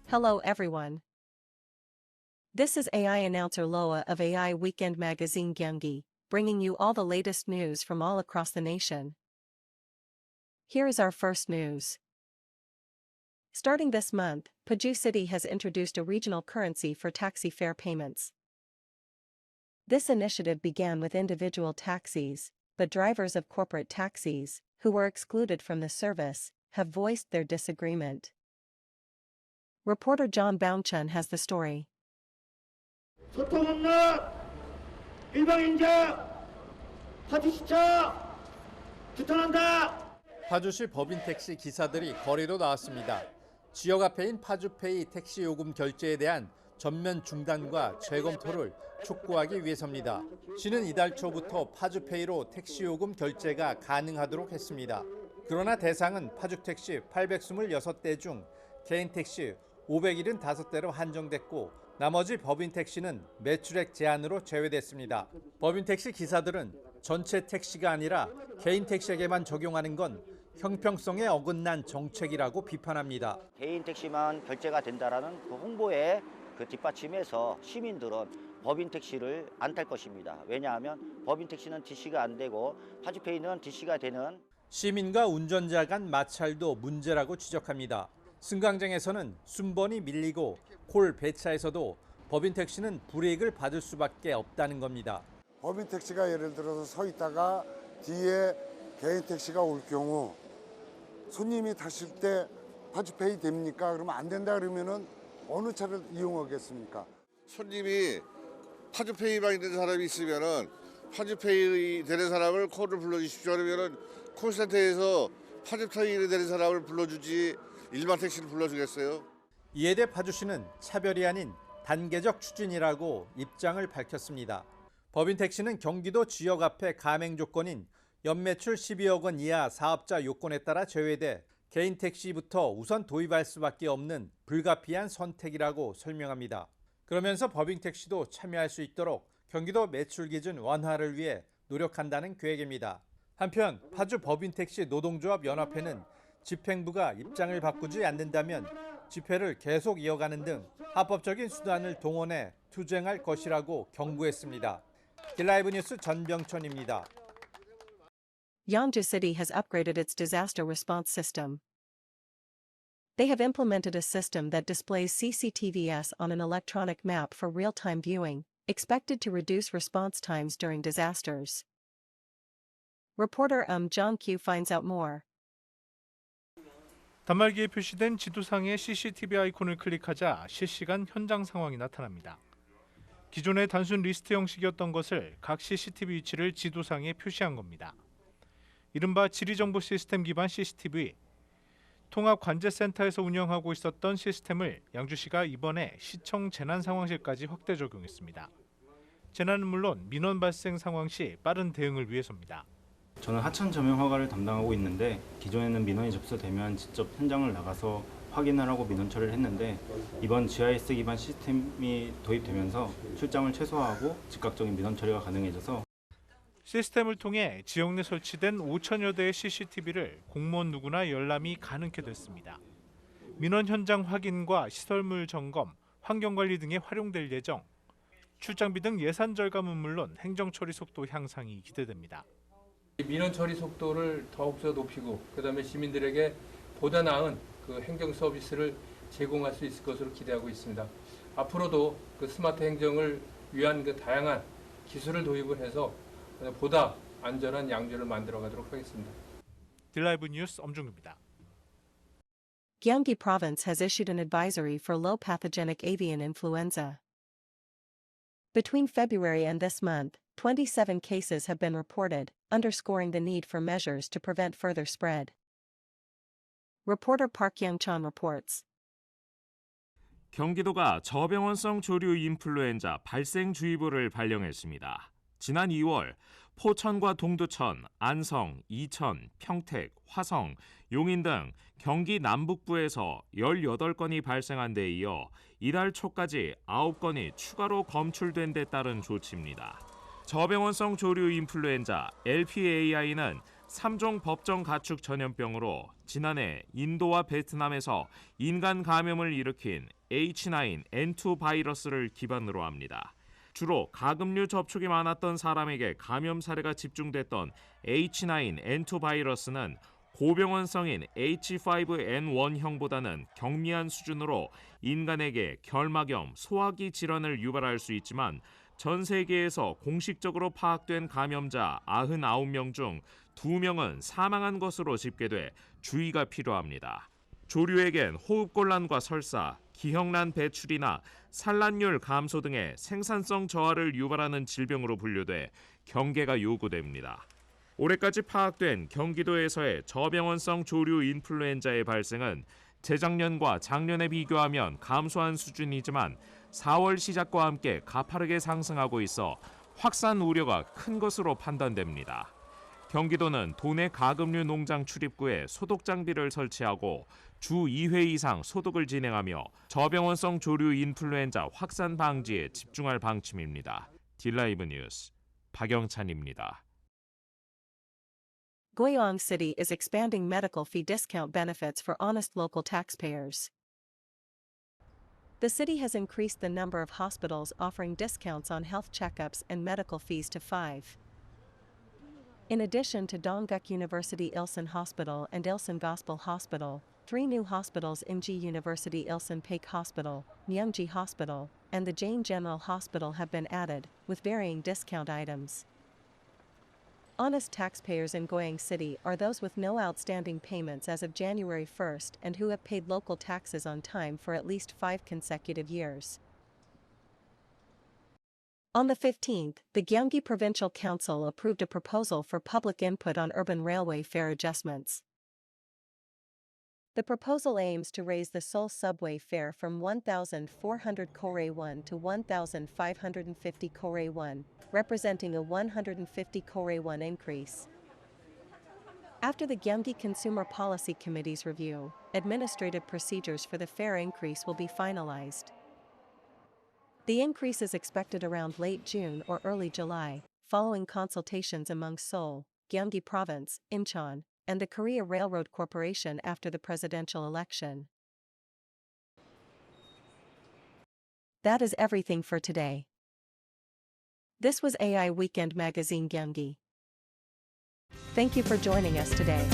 Hello everyone. This is AI announcer Loa of AI Weekend Magazine Gyeonggi, bringing you all the latest news from all across the nation. Here is our first news. Starting this month, Paju City has introduced a regional currency for taxi fare payments. This initiative began with individual taxis, but drivers of corporate taxis, who were excluded from the service, have voiced their disagreement. Reporter John Bounchun has the story. 소통 없는 일방인자 파주시차 규탄한다. 파주시 법인 택시 기사들이 거리로 나왔습니다. 지역 앞에인 파주페이 택시 요금 결제에 대한 전면 중단과 재검토를 촉구하기 위해서입니다. 시는 이달 초부터 파주페이로 택시 요금 결제가 가능하도록 했습니다. 그러나 대상은 파주택시 826대 중 개인 택시 575대로 한정됐고 나머지 법인 택시는 매출액 제한으로 제외됐습니다. 법인 택시 기사들은 전체 택시가 아니라 개인 택시에게만 적용하는 건 형평성에 어긋난 정책이라고 비판합니다. 개인 택시만 결제가 된다라는 그 홍보에 뒷받침해서 시민들은 법인 택시를 안 탈 것입니다. 왜냐하면 법인 택시는 DC가 안 되고 파주페이는 DC가 되는. 시민과 운전자 간 마찰도 문제라고 지적합니다. 승강장에서는 순번이 밀리고 콜 배차에서도 법인 택시는 불이익을 받을 수밖에 없다는 겁니다. 법인 택시가 예를 들어서 서 있다가 뒤에 개인 택시가 올 경우 손님이 타실 때 파주페이 됩니까? 그러면 안 된다 그러면은 어느 차를 이용하겠습니까? 손님이 파주페이만 있는 사람이 있으면은 파주페이 되는 사람을 콜을 불러주십시오. 그러면은 콜센터에서 파주페이 되는 사람을 불러주지 일반 택시를 불러주겠어요? 이에 대해 파주시는 차별이 아닌 단계적 추진이라고 입장을 밝혔습니다. 법인 택시는 경기도 지역 앞에 가맹 조건인 연매출 12억 원 이하 사업자 요건에 따라 제외돼 개인 택시부터 우선 도입할 수밖에 없는 불가피한 선택이라고 설명합니다. 그러면서 법인 택시도 참여할 수 있도록 경기도 매출 기준 완화를 위해 노력한다는 계획입니다. 한편 파주 법인 택시 노동조합 연합회는 집행부가 입장을 바꾸지 않는다면 집회를 계속 이어가는 등 합법적인 수단을 동원해 투쟁할 것이라고 경고했습니다. 길라이브 뉴스 전병천입니다. Yeongju City has upgraded its disaster response system. They have implemented a system that displays CCTVs on an electronic map for real-time viewing, expected to reduce response times during disasters. Reporter Jong-kyu finds out more. 단말기에 표시된 지도상의 CCTV 아이콘을 클릭하자 실시간 현장 상황이 나타납니다. 기존의 단순 리스트 형식이었던 것을 각 CCTV 위치를 지도상에 표시한 겁니다. 이른바 지리정보 시스템 기반 CCTV, 통합관제센터에서 운영하고 있었던 시스템을 양주시가 이번에 시청 재난상황실까지 확대 적용했습니다. 재난은 물론 민원 발생 상황 시 빠른 대응을 위해서입니다. 저는 하천 점용 허가를 담당하고 있는데 기존에는 민원이 접수되면 직접 현장을 나가서 확인을 하고 민원 처리를 했는데 이번 GIS 기반 시스템이 도입되면서 출장을 최소화하고 즉각적인 민원 처리가 가능해져서 시스템을 통해 지역 내 설치된 5천여 대의 CCTV를 공무원 누구나 열람이 가능케 됐습니다. 민원 현장 확인과 시설물 점검, 환경관리 등에 활용될 예정. 출장비 등 예산 절감은 물론 행정 처리 속도 향상이 기대됩니다. 민원 처리 속도를 더욱더 높이고 그다음에 시민들에게 보다 나은 그 행정 서비스를 제공할 수 있을 것으로 기대하고 있습니다. 앞으로도 그 스마트 행정을 위한 그 다양한 기술을 도입을 해서 보다 안전한 양주를 만들어가도록 하겠습니다. 딜라이브 뉴스 엄중규입니다. Gyeonggi Province has issued an advisory for low pathogenic avian influenza. Between February and this month, 27 cases have been reported, underscoring the need for measures to prevent further spread. Reporter Park Young-chan reports. 경기도가 저병원성 조류 인플루엔자 발생주의보를 발령했습니다. 지난 2월 포천과 동두천, 안성, 이천, 평택, 화성, 용인 등 경기 남북부에서 18건이 발생한 데 이어 이달 초까지 9건이 추가로 검출된 데 따른 조치입니다. 저병원성 조류 인플루엔자 LPAI는 3종 법정 가축 전염병으로 지난해 인도와 베트남에서 인간 감염을 일으킨 H9N2 바이러스를 기반으로 합니다. 주로 가금류 접촉이 많았던 사람에게 감염 사례가 집중됐던 H9N2 바이러스는 고병원성인 H5N1형보다는 경미한 수준으로 인간에게 결막염, 소화기 질환을 유발할 수 있지만 전 세계에서 공식적으로 파악된 감염자 99명 중 2명은 사망한 것으로 집계돼 주의가 필요합니다. 조류에겐 호흡곤란과 설사, 기형란 배출이나 산란율 감소 등의 생산성 저하를 유발하는 질병으로 분류돼 경계가 요구됩니다. 올해까지 파악된 경기도에서의 저병원성 조류 인플루엔자의 발생은 재작년과 작년에 비교하면 감소한 수준이지만 4월 시작과 함께 가파르게 상승하고 있어 확산 우려가 큰 것으로 판단됩니다. 경기도는 도내 가금류 농장 출입구에 소독 장비를 설치하고 주 2회 이상 소독을 진행하며 저병원성 조류 인플루엔자 확산 방지에 집중할 방침입니다. 딜라이브 뉴스 박영찬입니다. Goyong City is expanding medical fee discount benefits for honest local taxpayers. The city has increased the number of hospitals offering discounts on health checkups and medical fees to 5. In addition to Dongguk University Ilsan Hospital and Ilsan Gospel Hospital, 3 new hospitals Inji University Ilsan Paik Hospital, Myungji Hospital, and the Jain General Hospital have been added, with varying discount items. Honest taxpayers in Goyang City are those with no outstanding payments as of January 1st and who have paid local taxes on time for at least 5 consecutive years. On the 15th, the Gyeonggi Provincial Council approved a proposal for public input on urban railway fare adjustments. The proposal aims to raise the Seoul subway fare from 1,400 Kore-won to 1,550 Kore-won, representing a 150 Kore-won increase. After the Gyeonggi Consumer Policy Committee's review, administrative procedures for the fare increase will be finalized. The increase is expected around late June or early July, following consultations among Seoul, Gyeonggi Province, Incheon, and the Korea Railroad Corporation after the presidential election. That is everything for today. This was AI Weekend Magazine Gyeonggi. Thank you for joining us today.